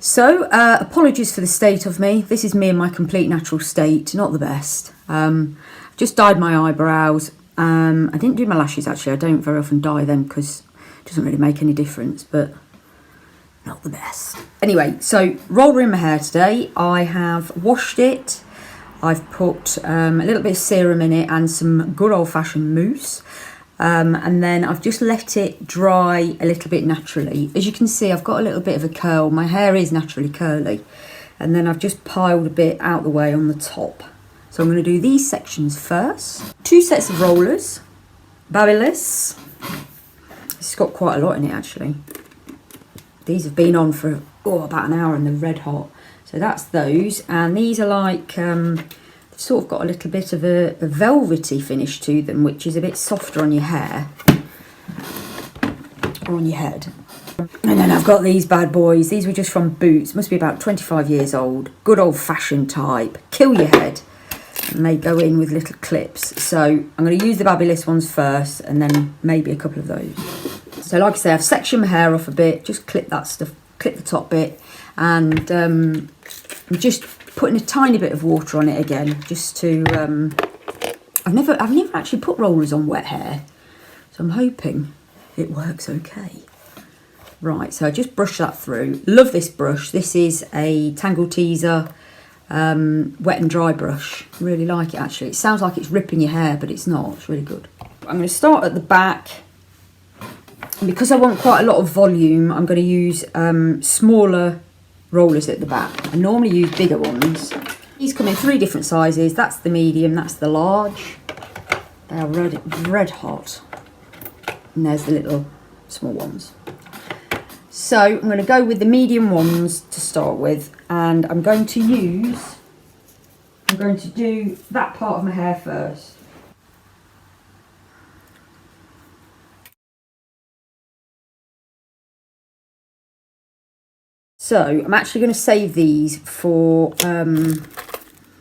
So, apologies for the state of me. This is me in my complete natural state. Not the best. Just dyed my eyebrows. I didn't do my lashes actually. I don't very often dye them because it doesn't really make any difference, but not the best. Anyway, so roller in my hair today. I have washed it. I've put a little bit of serum in it and some good old-fashioned mousse. And then I've just let it dry a little bit naturally. As you can see, I've got a little bit of a curl. My hair is naturally curly. And then I've just piled a bit out the way on the top. So I'm going to do these sections first. 2 sets of rollers. Babyliss. It's got quite a lot in it actually. These have been on for about an hour and they're red hot. So that's those. And these are like... sort of got a little bit of a velvety finish to them, which is a bit softer on your hair or on your head. And then I've got these bad boys. These were just from Boots, must be about 25 years old, good old-fashioned type, kill your head, and they go in with little clips. So I'm going to use the Babyliss ones first and then maybe a couple of those. So like I say, I've sectioned my hair off a bit, just clip that stuff, clip the top bit, and I'm just putting a tiny bit of water on it again, just to I've never actually put rollers on wet hair, so I'm hoping it works okay. Right, so I just brush that through. Love this brush. This is a Tangle Teezer wet and dry brush. Really like it actually. It sounds like it's ripping your hair, but it's not. It's really good. I'm going to start at the back, and because I want quite a lot of volume, I'm going to use smaller rollers at the back. I normally use bigger ones. These come in 3 different sizes. That's the medium, that's the large. They are red hot. And there's the little small ones. So I'm going to go with the medium ones to start with, and I'm going to do that part of my hair first. So I'm actually going to save these for the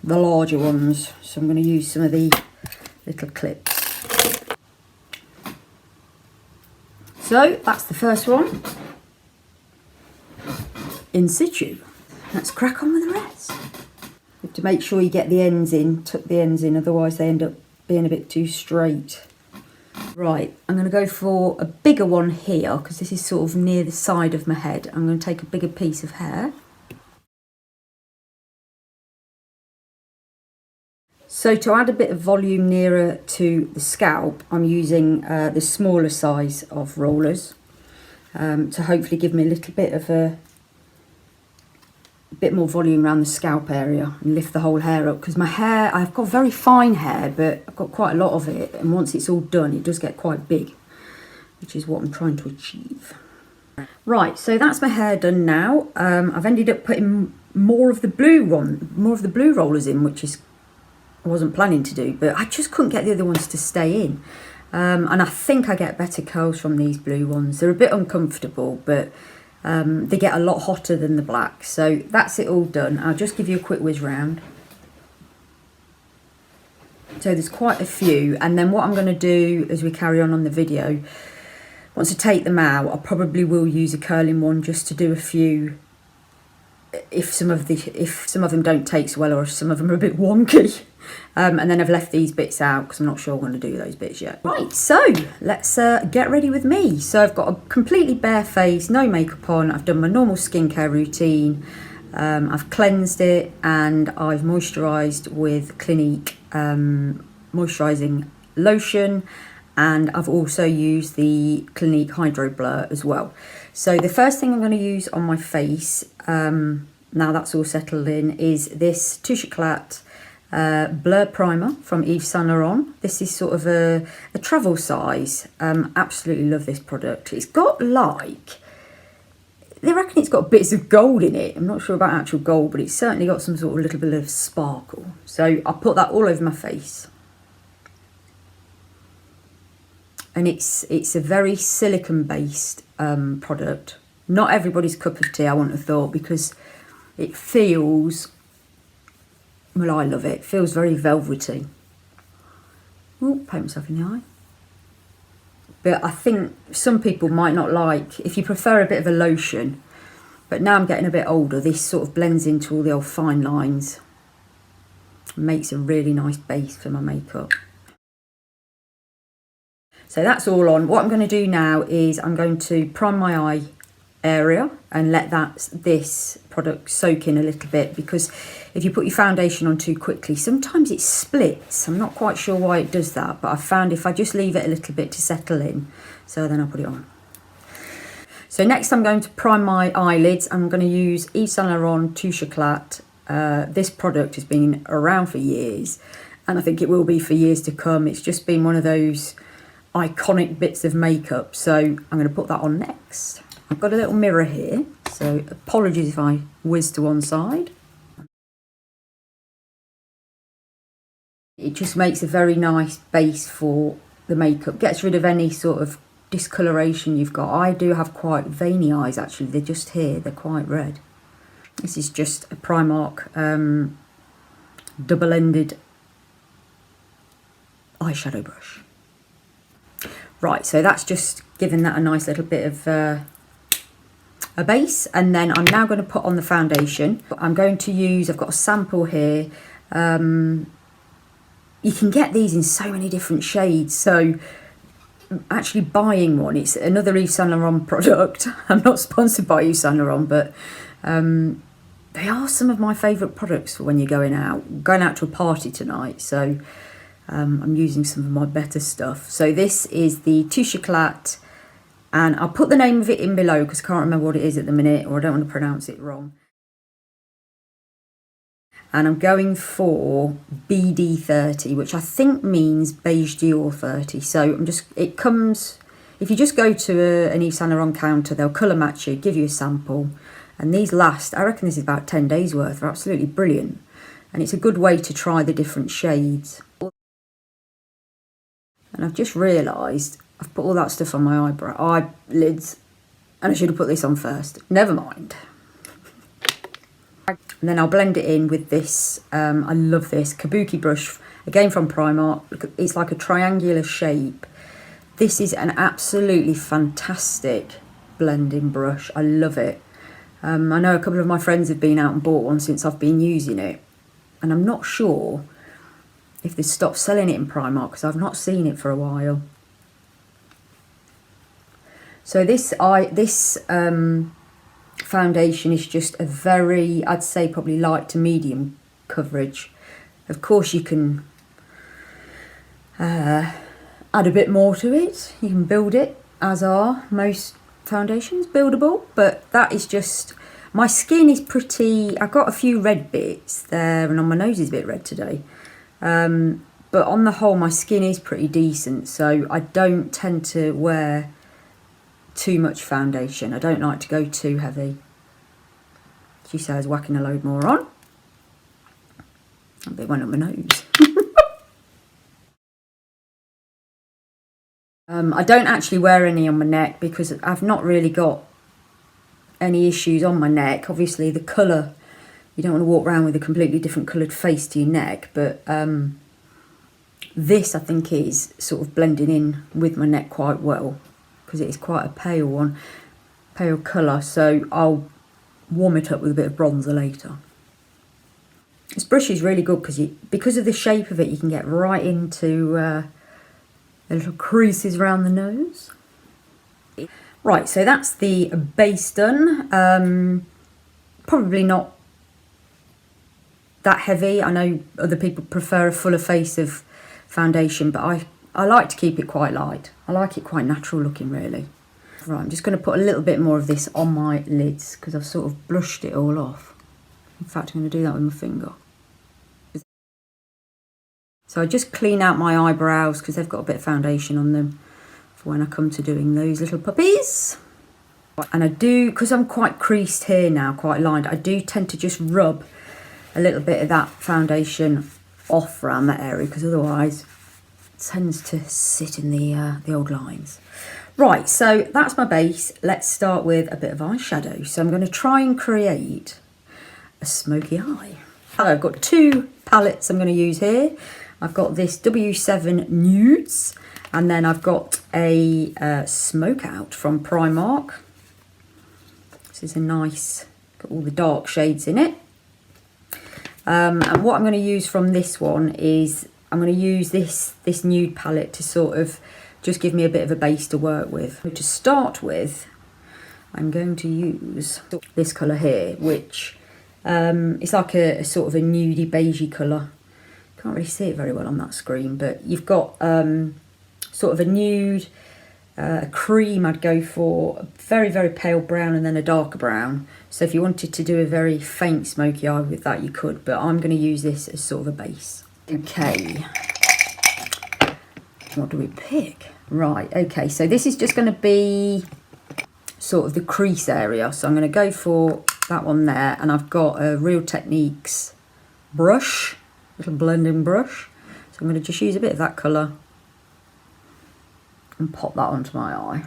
larger ones. So I'm going to use some of the little clips. So that's the first one. In situ. Let's crack on with the rest. You have to make sure you get the ends in, tuck the ends in, otherwise they end up being a bit too straight. Right, I'm going to go for a bigger one here because this is sort of near the side of my head. I'm going to take a bigger piece of hair. So to add a bit of volume nearer to the scalp, I'm using the smaller size of rollers to hopefully give me a little bit of a bit more volume around the scalp area and lift the whole hair up, because my hair, I've got very fine hair, but I've got quite a lot of it, and once it's all done it does get quite big, which is what I'm trying to achieve. Right, so that's my hair done now. I've ended up putting more of the blue rollers in, which is I wasn't planning to do, but I just couldn't get the other ones to stay in, and I think I get better curls from these blue ones. They're a bit uncomfortable, but they get a lot hotter than the black. So that's it all done. I'll just give you a quick whiz round. So there's quite a few, and then what I'm going to do as we carry on the video, once I take them out, I probably will use a curling one just to do a few if some of them don't take so well, or if some of them are a bit wonky. And then I've left these bits out because I'm not sure I'm going to do those bits yet. Right, so let's get ready with me. So I've got a completely bare face, no makeup on. I've done my normal skincare routine. I've cleansed it and I've moisturised with Clinique moisturising lotion, and I've also used the Clinique Hydro Blur as well. So the first thing I'm going to use on my face, now that's all settled in, is this Touche Éclat Blur Primer from Yves Saint Laurent. This is sort of a travel size. Absolutely love this product. It's got like, they reckon it's got bits of gold in it. I'm not sure about actual gold, but it's certainly got some sort of little bit of sparkle. So I'll put that all over my face. And it's a very silicone based product. Not everybody's cup of tea, I wouldn't have thought, because it feels, well, I love it. It feels very velvety. Oh, paint myself in the eye. But I think some people might not like, if you prefer a bit of a lotion, But now I'm getting a bit older, this sort of blends into all the old fine lines. Makes a really nice base for my makeup. So that's all on. What I'm going to do now is I'm going to prime my eye area and let this product soak in a little bit, because if you put your foundation on too quickly, sometimes it splits. I'm not quite sure why it does that, but I found if I just leave it a little bit to settle in, so then I'll put it on. So next I'm going to prime my eyelids. I'm going to use Yves Saint Laurent Touche Éclat. This product has been around for years, and I think it will be for years to come. It's just been one of those iconic bits of makeup, so I'm going to put that on next. I've got a little mirror here, so apologies if I whiz to one side. It just makes a very nice base for the makeup, gets rid of any sort of discoloration you've got. I do have quite veiny eyes actually, they're just here, they're quite red. This is just a Primark double-ended eyeshadow brush. Right, so that's just giving that a nice little bit of a base, and then I'm now going to put on the foundation. I'm going to use, I've got a sample here. You can get these in so many different shades, so actually buying one, it's another Yves Saint Laurent product. I'm not sponsored by Yves Saint Laurent, but they are some of my favourite products for when you're going out to a party tonight, so I'm using some of my better stuff. So this is the Touche Éclat, and I'll put the name of it in below because I can't remember what it is at the minute, or I don't want to pronounce it wrong. And I'm going for BD30, which I think means Beige Dior 30. So it comes, if you just go to an Yves Saint Laurent counter, they'll colour match you, give you a sample. And these last, I reckon this is about 10 days worth. They're absolutely brilliant. And it's a good way to try the different shades. And I've just realised I've put all that stuff on my eyelids, and I should have put this on first. Never mind. And then I'll blend it in with this, I love this, Kabuki brush, again from Primark. It's like a triangular shape. This is an absolutely fantastic blending brush. I love it. I know a couple of my friends have been out and bought one since I've been using it. And I'm not sure if they stopped selling it in Primark because I've not seen it for a while. So this foundation is just a very, I'd say probably light to medium coverage. Of course you can add a bit more to it. You can build it, as are most foundations buildable, but that is just, my skin is pretty, I've got a few red bits there, and on my nose is a bit red today. But on the whole, my skin is pretty decent, so I don't tend to wear too much foundation. I don't like to go too heavy. She says whacking a load more on. A bit went up my nose. I don't actually wear any on my neck because I've not really got any issues on my neck. Obviously the colour, you don't want to walk around with a completely different coloured face to your neck, but this I think is sort of blending in with my neck quite well because it is quite a pale one, pale colour, so I'll warm it up with a bit of bronzer later. This brush is really good because of the shape of it, you can get right into the little creases around the nose. Right, so that's the base done. Probably not that heavy. I know other people prefer a fuller face of foundation, but I like to keep it quite light. I like it quite natural looking, really. Right, I'm just going to put a little bit more of this on my lids because I've sort of brushed it all off. In fact, I'm going to do that with my finger. So I just clean out my eyebrows because they've got a bit of foundation on them for when I come to doing those little puppies. And I do, because I'm quite creased here now, quite lined, I do tend to just rub a little bit of that foundation off around that area because otherwise it tends to sit in the old lines. Right, so that's my base. Let's start with a bit of eyeshadow. So I'm going to try and create a smoky eye. I've got two palettes I'm going to use here. I've got this W7 Nudes, and then I've got a Smoke Out from Primark. This is a nice, got all the dark shades in it. And what I'm going to use from this one is, I'm going to use this nude palette to sort of just give me a bit of a base to work with. To start with, I'm going to use this colour here, which it's like a sort of a nudie beigey colour. Can't really see it very well on that screen, but you've got sort of a nude, a cream I'd go for, a very, very pale brown and then a darker brown. So if you wanted to do a very faint smoky eye with that, you could, but I'm going to use this as sort of a base. Okay, what do we pick? Right, okay, so this is just going to be sort of the crease area. So I'm going to go for that one there, and I've got a Real Techniques brush, little blending brush. So I'm going to just use a bit of that colour and pop that onto my eye.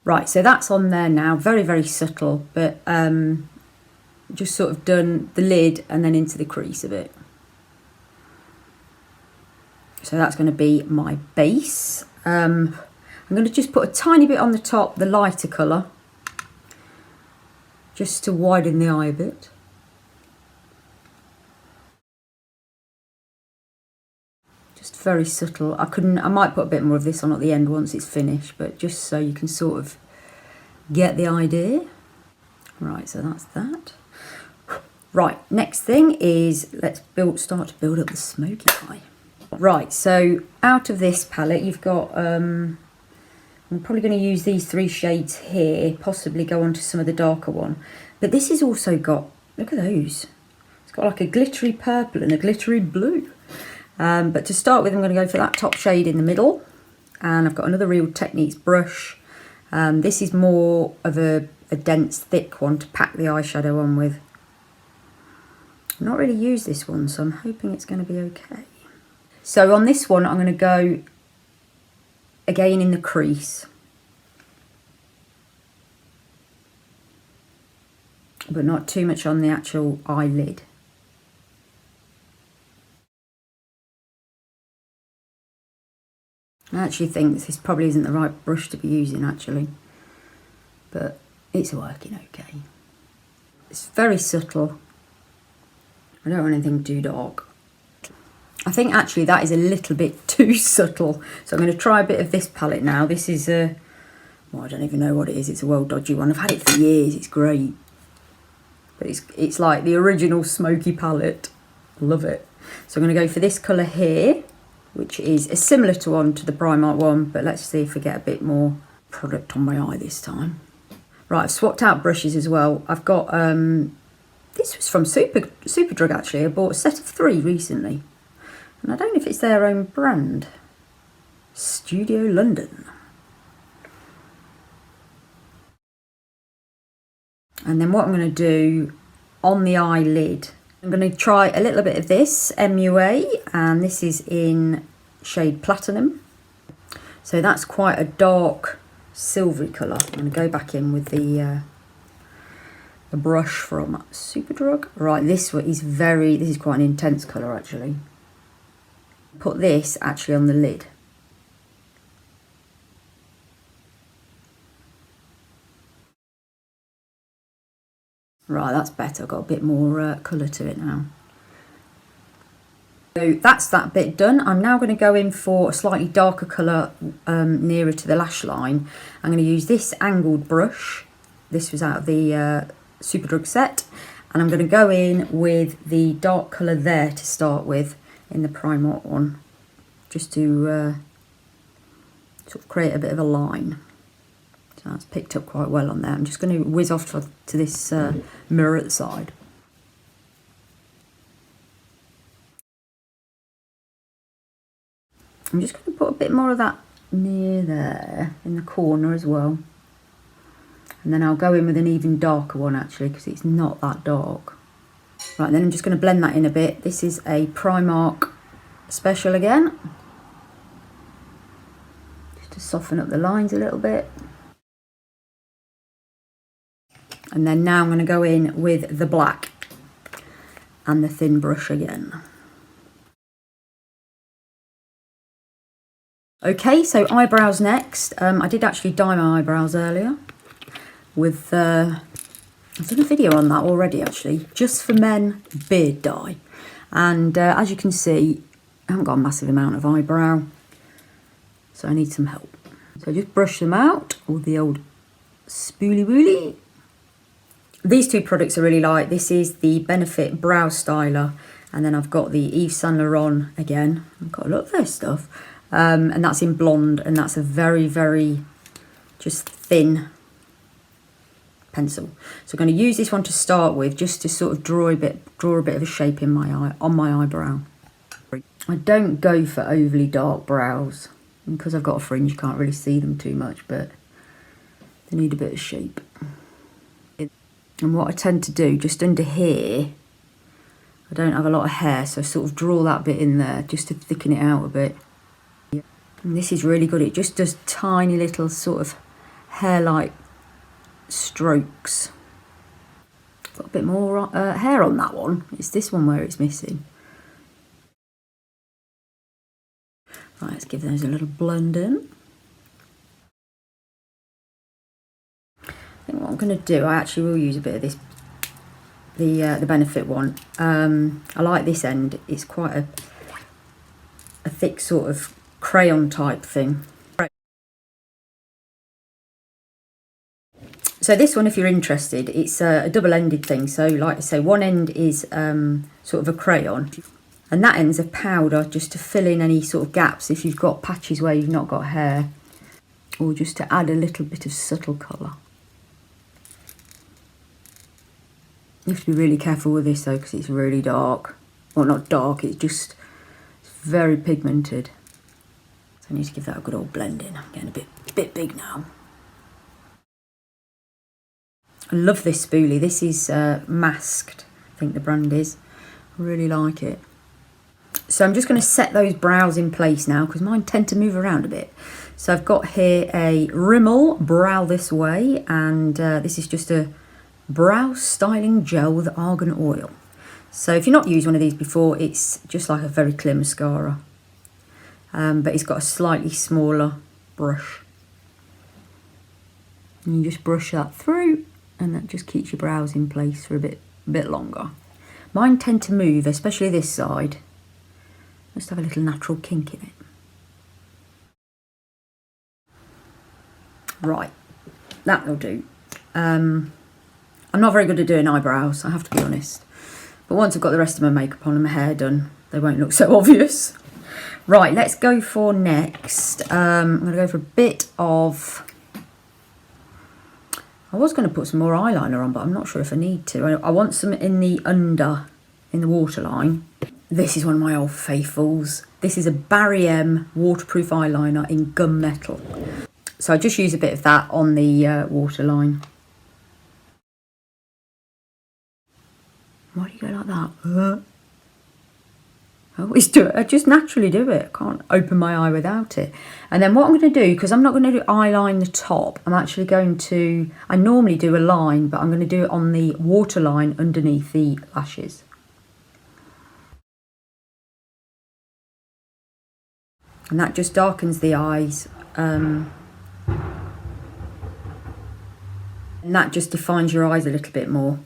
Right, so that's on there now, very, very subtle, but just sort of done the lid and then into the crease of it. So that's going to be my base. I'm going to just put a tiny bit on the top, the lighter colour, just to widen the eye a bit. Just very subtle. I might put a bit more of this on at the end once it's finished, but just so you can sort of get the idea. Right, so that's that. Right, next thing is let's start to build up the smoky eye. Right, so out of this palette you've got, I'm probably going to use these 3 shades here, possibly go on to some of the darker one. But this has also got, look at those. It's got like a glittery purple and a glittery blue. But to start with, I'm going to go for that top shade in the middle. And I've got another Real Techniques brush. This is more of a dense, thick one to pack the eyeshadow on with. I've not really used this one, so I'm hoping it's going to be okay. So on this one, I'm going to go again in the crease, but not too much on the actual eyelid. I actually think this probably isn't the right brush to be using actually, but it's working okay. It's very subtle. I don't want anything too dark. I think actually that is a little bit too subtle. So I'm going to try a bit of this palette now. This is a, well, I don't even know what it is. It's a well dodgy one. I've had it for years. It's great. But it's like the original smoky palette. Love it. So I'm going to go for this colour here, which is a similar to the Primark one, but let's see if I get a bit more product on my eye this time. Right, I've swapped out brushes as well. I've got, this was from Superdrug actually. I bought a set of 3 recently. And I don't know if it's their own brand. Studio London. And then what I'm going to do on the eyelid, I'm going to try a little bit of this MUA, and this is in shade Platinum. So that's quite a dark silvery colour. I'm going to go back in with the brush from Superdrug. Right, this is quite an intense colour actually. Put this actually on the lid. Right, that's better. I've got a bit more colour to it now. So that's that bit done. I'm now going to go in for a slightly darker colour nearer to the lash line. I'm going to use this angled brush. This was out of the Superdrug set. And I'm going to go in with the dark colour there to start with in the Primark one. Just to sort of create a bit of a line. So that's picked up quite well on there. I'm just going to whiz off to this mirror at the side. I'm just going to put a bit more of that near there in the corner as well. And then I'll go in with an even darker one actually, because it's not that dark. Right, then I'm just going to blend that in a bit. This is a Primark special again. Just to soften up the lines a little bit. And then now I'm going to go in with the black and the thin brush again. Okay, so eyebrows next. I did actually dye my eyebrows earlier with, I've done a video on that already actually, just for men beard dye. And as you can see, I haven't got a massive amount of eyebrow, so I need some help. So just brush them out with the old spoolie woolly. These two products I really like. This is the Benefit Brow Styler, and then I've got the Yves Saint Laurent again. I've got a lot of their stuff. And that's in blonde, and that's a very, very just thin pencil. So I'm going to use this one to start with, just to sort of draw a bit of a shape in my eye, on my eyebrow. I don't go for overly dark brows because I've got a fringe. You can't really see them too much, but they need a bit of shape. And what I tend to do just under here, I don't have a lot of hair, so I sort of draw that bit in there just to thicken it out a bit. And this is really good. It just does tiny little sort of hair-like strokes. Got a bit more hair on that one. It's this one where it's missing. Right, let's give those a little blend in. I think what I'm going to do, I actually will use a bit of this, the Benefit one. I like this end. It's quite a thick sort of crayon type thing. So this one, if you're interested, it's a double-ended thing. So like I say, one end is sort of a crayon, and that end's a powder just to fill in any sort of gaps if you've got patches where you've not got hair, or just to add a little bit of subtle colour. You have to be really careful with this though, because it's really dark. Well, not dark, it's very pigmented. So I need to give that a good old blend in. I'm getting a bit big now. I love this spoolie. This is Masked, I think the brand is. I really like it. So I'm just going to set those brows in place now, because mine tend to move around a bit. So I've got here a Rimmel Brow This Way, and this is just a brow styling gel with argan oil. So if you've not used one of these before, it's just like a very clear mascara. But it's got a slightly smaller brush. And you just brush that through, and that just keeps your brows in place for a bit longer. Mine tend to move, especially this side. Just have a little natural kink in it. Right, that'll do. I'm not very good at doing eyebrows, I have to be honest. But once I've got the rest of my makeup on and my hair done, they won't look so obvious. Right, let's go for next. I'm going to go for a bit of... I was going to put some more eyeliner on, but I'm not sure if I need to. I want some in the in the waterline. This is one of my old faithfuls. This is a Barry M waterproof eyeliner in gunmetal. So I just use a bit of that on the waterline. Why do you go like that? I always do it. I just naturally do it. I can't open my eye without it. And then what I'm going to do, because I'm not going to do eyeline the top, I'm actually going to, I normally do a line, but I'm going to do it on the waterline underneath the lashes. And that just darkens the eyes. And that just defines your eyes a little bit more.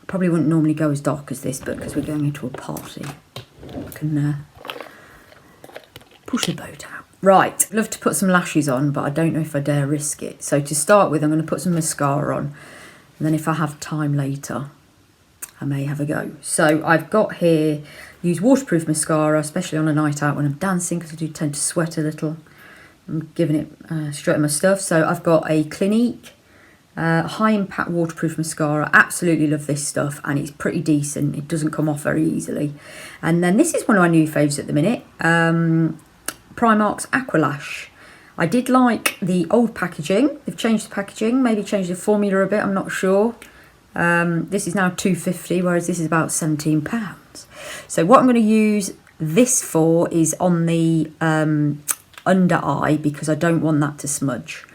Probably wouldn't normally go as dark as this, but because we're going into a party, I can push the boat out. Right, I'd love to put some lashes on, but I don't know if I dare risk it. So to start with, I'm going to put some mascara on, and then if I have time later, I may have a go. So I've got here, use waterproof mascara, especially on a night out when I'm dancing, because I do tend to sweat a little. I'm giving it straight on my stuff. So I've got a Clinique high impact waterproof mascara. Absolutely love this stuff, and it's pretty decent. It doesn't come off very easily. And then this is one of my new faves at the minute, Primark's Aqualash. I did like the old packaging. They've changed the packaging, maybe changed the formula a bit, I'm not sure. This is now £2.50, whereas this is about £17. So what I'm going to use this for is on the under eye, because I don't want that to smudge.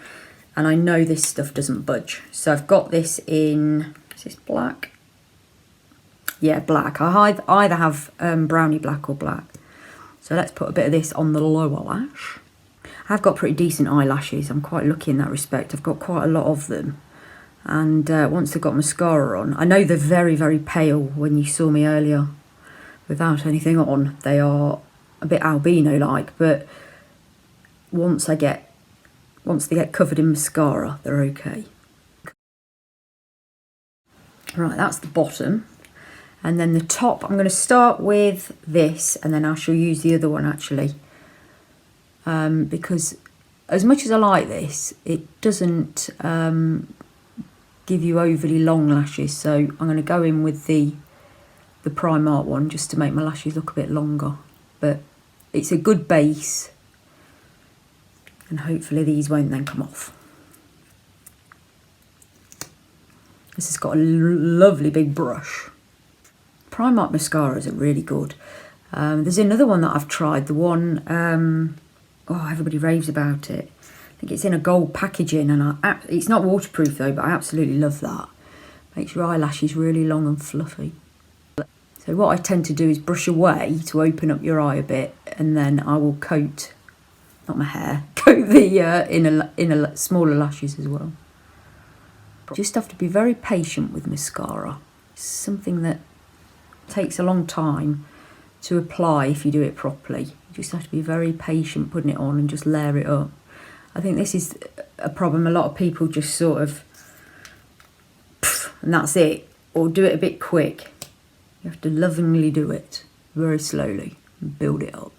And I know this stuff doesn't budge. So I've got this in, is this black? Yeah, black. I either have brownie black or black. So let's put a bit of this on the lower lash. I've got pretty decent eyelashes. I'm quite lucky in that respect. I've got quite a lot of them. And once they've got mascara on, I know they're very, very pale when you saw me earlier without anything on. They are a bit albino-like, but once they get covered in mascara, they're okay. Right, that's the bottom. And then the top, I'm going to start with this, and then I shall use the other one actually. Because as much as I like this, it doesn't give you overly long lashes. So I'm going to go in with the Primark one just to make my lashes look a bit longer. But it's a good base, and hopefully these won't then come off. This has got a lovely big brush. Primark mascaras are really good. There's another one that I've tried, the one, oh, everybody raves about it. I think it's in a gold packaging, and it's not waterproof though, but I absolutely love that. Makes your eyelashes really long and fluffy. So what I tend to do is brush away to open up your eye a bit, and then I will coat, not my hair, coat the inner smaller lashes as well. Just have to be very patient with mascara. It's something that takes a long time to apply if you do it properly. You just have to be very patient putting it on and just layer it up. I think this is a problem. A lot of people just sort of, and that's it, or do it a bit quick. You have to lovingly do it very slowly and build it up.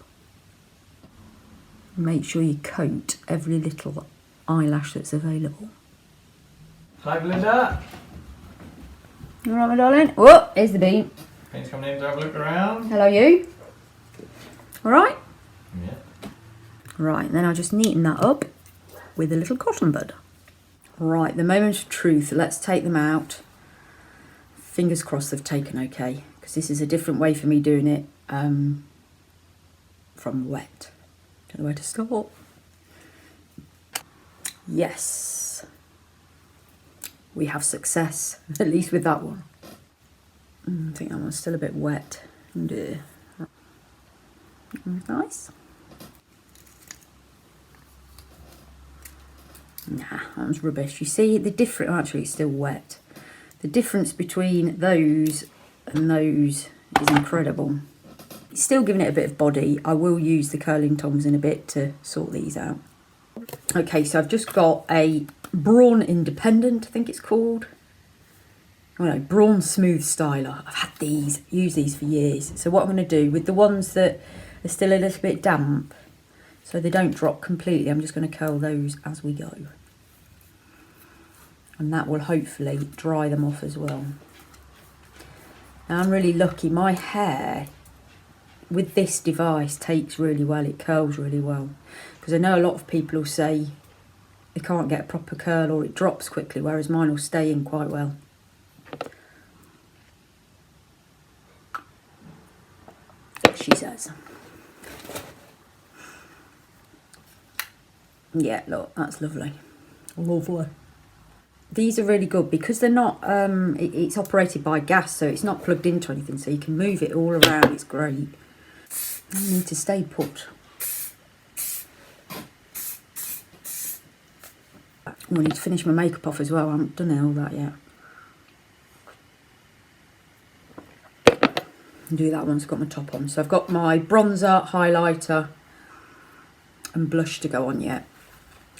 Make sure you coat every little eyelash that's available. Hi Belinda. All right, my darling. Whoa, here's the bean. Thanks for coming in to have a look around. Hello, you. All right? Yeah. Right, then I'll just neaten that up with a little cotton bud. Right, the moment of truth. Let's take them out. Fingers crossed they've taken okay, because this is a different way for me doing it from wet. Don't know where to start. Yes. We have success, at least with that one. I think that one's still a bit wet. Nice. Nah, that one's rubbish. You see the difference, actually it's still wet. The difference between those and those is incredible. It's still giving it a bit of body. I will use the curling tongs in a bit to sort these out. Okay, so I've just got a Brawn Independent, I think it's called. Oh no, Brawn Smooth Styler. I've had these, used these for years. So what I'm going to do with the ones that are still a little bit damp, so they don't drop completely, I'm just going to curl those as we go. And that will hopefully dry them off as well. Now I'm really lucky, my hair with this device takes really well, it curls really well. Because I know a lot of people will say they can't get a proper curl or it drops quickly, whereas mine will stay in quite well. She says. Yeah, look, that's lovely. Lovely. These are really good because they're not, it's operated by gas, so it's not plugged into anything, so you can move it all around. It's great. I need to stay put. I need to finish my makeup off as well. I haven't done all that yet. I'll do that once I've got my top on. So I've got my bronzer, highlighter and blush to go on yet.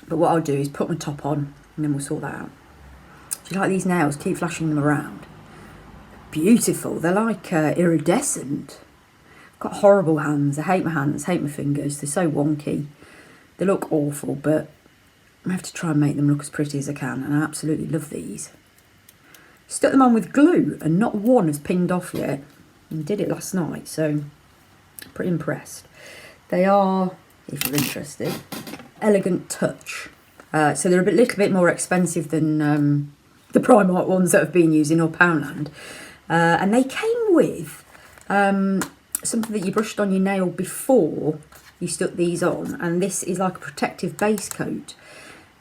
But what I'll do is put my top on and then we'll sort that out. Do you like these nails? Keep flashing them around. Beautiful. They're like iridescent. I've got horrible hands. I hate my hands, hate my fingers. They're so wonky. They look awful, but I have to try and make them look as pretty as I can, and I absolutely love these. Stuck them on with glue and not one has pinged off yet. And did it last night, so pretty impressed. They are, if you're interested, Elegant Touch. So they're a little bit more expensive than the Primark ones that I've been using, or Poundland. And they came with something that you brushed on your nail before you stuck these on, and this is like a protective base coat.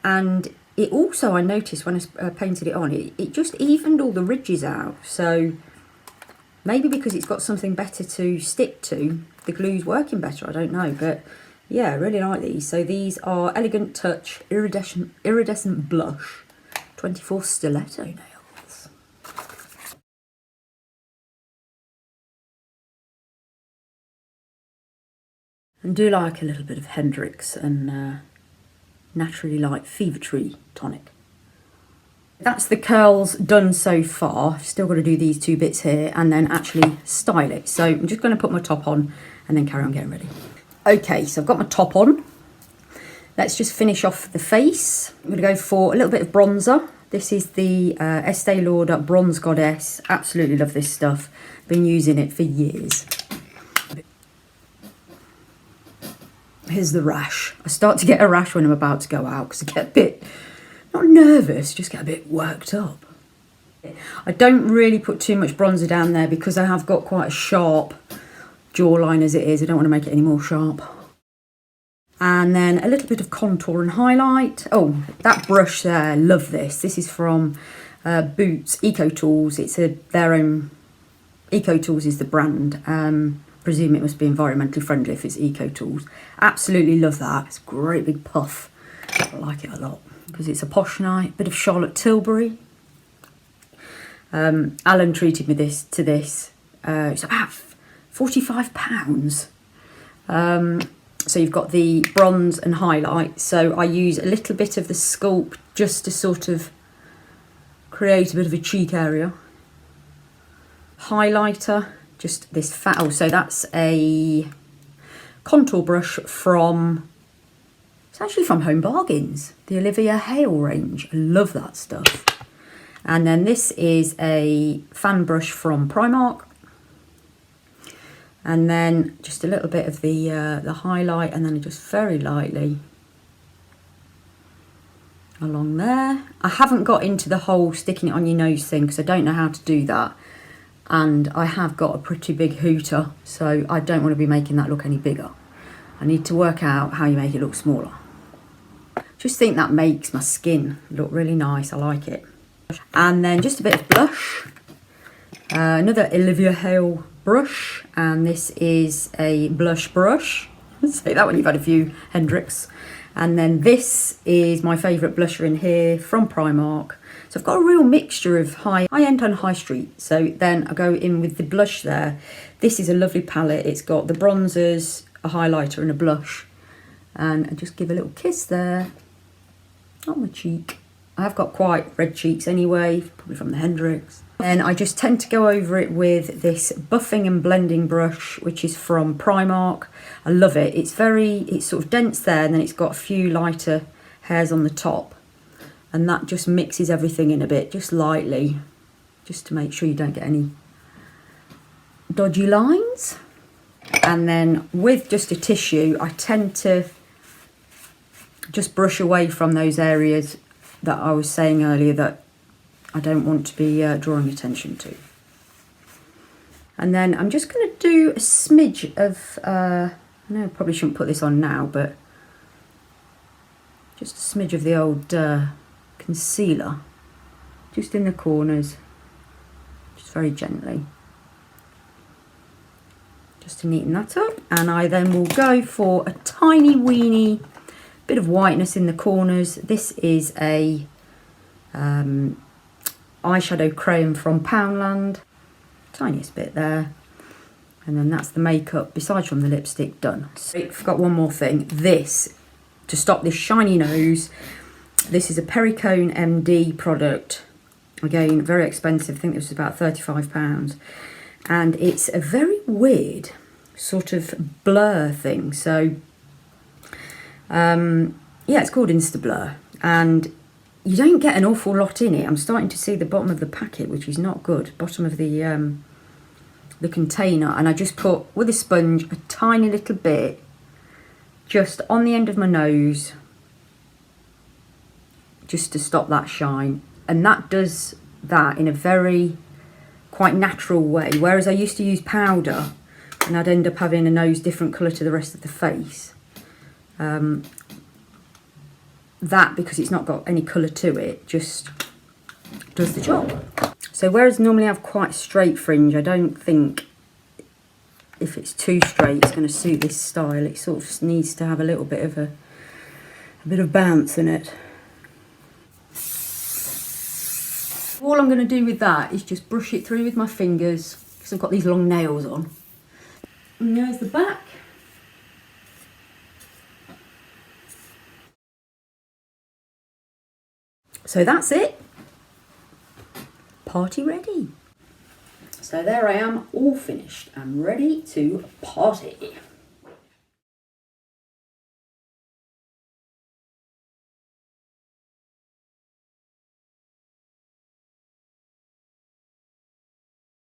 And it also, I noticed when I painted it on, it just evened all the ridges out. So maybe because it's got something better to stick to, the glue's working better, I don't know, but yeah, I really like these. So these are Elegant Touch Iridescent Blush 24 Stiletto Nails. And do like a little bit of Hendrix and Naturally Light Fever Tree tonic. That's the curls done so far. I've still got to do these 2 bits here and then actually style it. So I'm just going to put my top on and then carry on getting ready. Okay, so I've got my top on. Let's just finish off the face. I'm going to go for a little bit of bronzer. This is the Estee Lauder Bronze Goddess. Absolutely love this stuff. Been using it for years. Here's the rash. I start to get a rash when I'm about to go out because I get a bit, not nervous, just get a bit worked up. I don't really put too much bronzer down there because I have got quite a sharp jawline as it is. I don't want to make it any more sharp. And then a little bit of contour and highlight. Oh, that brush there, love this. This is from Boots Eco Tools. It's their own, Eco Tools is the brand. Presume it must be environmentally friendly if it's Eco Tools. Absolutely love that. It's a great big puff. I like it a lot because it's a posh night. Bit of Charlotte Tilbury. Alan treated me to this. It's about £45. So you've got the bronze and highlight. So I use a little bit of the Sculpt just to sort of create a bit of a cheek area. Highlighter, just this fat. Oh, so that's a contour brush from, it's actually from Home Bargains, the Olivia Hale range. I love that stuff. And then this is a fan brush from Primark. And then just a little bit of the highlight, and then just very lightly along there. I haven't got into the whole sticking it on your nose thing because I don't know how to do that. And I have got a pretty big hooter, so I don't want to be making that look any bigger. I need to work out how you make it look smaller. Just think that makes my skin look really nice. I like it. And then just a bit of blush. Another Olivia Hale brush, and this is a blush brush. Say that when you've had a few Hendrix. And then this is my favourite blusher in here from Primark. So I've got a real mixture of high-end and high street. So then I go in with the blush there. This is a lovely palette. It's got the bronzers, a highlighter and a blush. And I just give a little kiss there on my cheek. I have got quite red cheeks anyway, probably from the Hendrix. And I just tend to go over it with this buffing and blending brush, which is from Primark. I love it. It's sort of dense there, and then it's got a few lighter hairs on the top. And that just mixes everything in a bit, just lightly, just to make sure you don't get any dodgy lines. And then with just a tissue, I tend to just brush away from those areas that I was saying earlier that I don't want to be drawing attention to. And then I'm just going to do a smidge of, no, I probably shouldn't put this on now, but just a smidge of the old concealer, just in the corners, just very gently, just to neaten that up. And I then will go for a tiny weeny bit of whiteness in the corners. This is a eyeshadow crayon from Poundland, tiniest bit there, and then that's the makeup besides from the lipstick done. So I forgot one more thing. This, to stop this shiny nose, this is a Perricone MD product, again very expensive. I think this was about £35, and it's a very weird sort of blur thing. So yeah, it's called Insta Blur, and you don't get an awful lot in it. I'm starting to see the bottom of the packet, which is not good. Bottom of the container, and I just put with a sponge a tiny little bit just on the end of my nose, just to stop that shine, and that does that in a very quite natural way. Whereas I used to use powder, and I'd end up having a nose different colour to the rest of the face. That, because it's not got any colour to it, just does the job. So whereas normally I have quite straight fringe, I don't think if it's too straight, it's going to suit this style. It sort of needs to have a little bit of a bit of bounce in it. All I'm going to do with that is just brush it through with my fingers because I've got these long nails on. And there's the back. So that's it. Party ready. So there I am, all finished and ready to party.